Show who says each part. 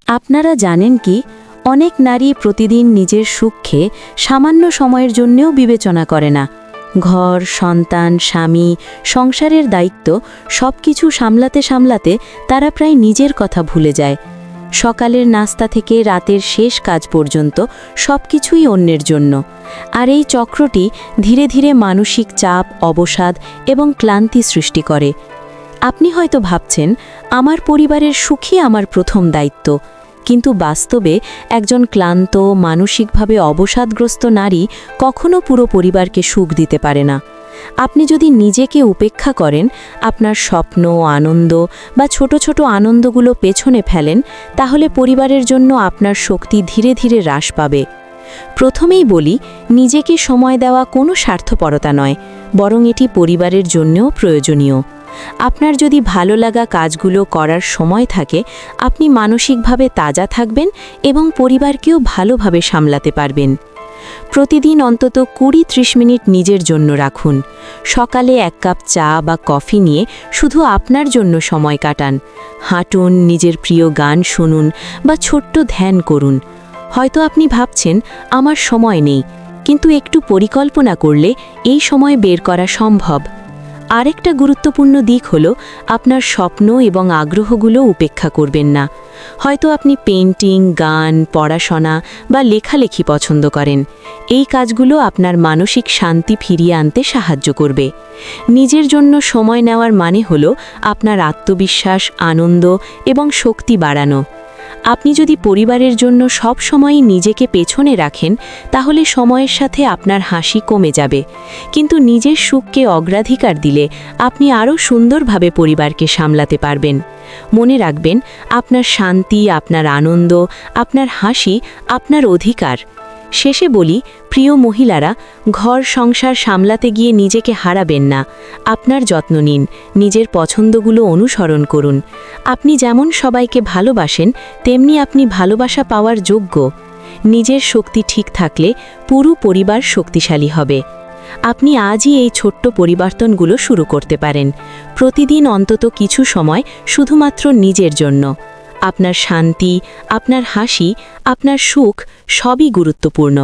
Speaker 1: আপনারা জানেন কি, অনেক নারী প্রতিদিন নিজের সুখকে সামান্য সময়ের জন্যও বিবেচনা করে না। ঘর, সন্তান, স্বামী, সংসারের দায়িত্ব সবকিছু সামলাতে সামলাতে তারা প্রায় নিজের কথা ভুলে যায়। সকালের নাস্তা থেকে রাতের শেষ কাজ পর্যন্ত সবকিছুই অন্যের জন্য। আর এই চক্রটি ধীরে ধীরে মানসিক চাপ, অবসাদ এবং ক্লান্তি সৃষ্টি করে। আপনি হয়তো ভাবছেন, আমার পরিবারের সুখই আমার প্রথম দায়িত্ব, কিন্তু বাস্তবে একজন ক্লান্ত, মানসিকভাবে অবসাদগ্রস্ত নারী কখনো পুরো পরিবারকে সুখ দিতে পারে না। আপনি যদি নিজেকে উপেক্ষা করেন, আপনার স্বপ্ন, আনন্দ বা ছোট ছোট আনন্দগুলো পেছনে ফেলেন, তাহলে পরিবারের জন্য আপনার শক্তি ধীরে ধীরে হ্রাস পাবে। প্রথমেই বলি, নিজেকে সময় দেওয়া কোনো স্বার্থপরতা নয়, বরং এটি পরিবারের জন্যও প্রয়োজনীয়। আপনার যদি ভালো লাগা কাজগুলো করার সময় থাকে, আপনি মানসিকভাবে তাজা থাকবেন এবং পরিবারকেও ভালোভাবে সামলাতে পারবেন। প্রতিদিন অন্তত ২০-৩০ মিনিট নিজের জন্য রাখুন। সকালে ১ কাপ চা বা কফি নিয়ে শুধু আপনার জন্য সময় কাটান। হাঁটুন, নিজের প্রিয় গান শুনুন বা ছোট্ট ধ্যান করুন। হয়তো আপনি ভাবছেন, আমার সময় নেই, কিন্তু একটু পরিকল্পনা করলে এই সময় বের করা সম্ভব। আরেকটা গুরুত্বপূর্ণ দিক হলো, আপনার স্বপ্ন এবং আগ্রহগুলো উপেক্ষা করবেন না। হয়তো আপনি পেইন্টিং, গান, পড়াশোনা বা লেখালেখি পছন্দ করেন। এই কাজগুলো আপনার মানসিক শান্তি ফিরিয়ে আনতে সাহায্য করবে। নিজের জন্য সময় নেওয়ার মানে হলো আপনার আত্মবিশ্বাস, আনন্দ এবং শক্তি বাড়ানো। আপনি যদি পরিবারের জন্য সব সময়ই নিজেকে পেছনে রাখেন, তাহলে সময়ের সাথে আপনার হাসি কমে যাবে। কিন্তু নিজের সুখকে অগ্রাধিকার দিলে আপনি আরও সুন্দরভাবে পরিবারকে সামলাতে পারবেন। মনে রাখবেন, আপনার শান্তি, আপনার আনন্দ, আপনার হাসি আপনার অধিকার। শেষে বলি, প্রিয় মহিলারা, ঘর সংসার সামলাতে গিয়ে নিজেকে হারাবেন না। আপনার যত্ন নিন, নিজের পছন্দগুলো অনুসরণ করুন। আপনি যেমন সবাইকে ভালোবাসেন, তেমনি আপনি ভালোবাসা পাওয়ার যোগ্য। নিজের শক্তি ঠিক থাকলে পুরো পরিবার শক্তিশালী হবে। আপনি আজই এই ছোট্ট পরিবর্তনগুলো শুরু করতে পারেন। প্রতিদিন অন্তত কিছু সময় শুধুমাত্র নিজের জন্য। আপনার শান্তি, আপনার হাসি, আপনার সুখ সবই গুরুত্বপূর্ণ।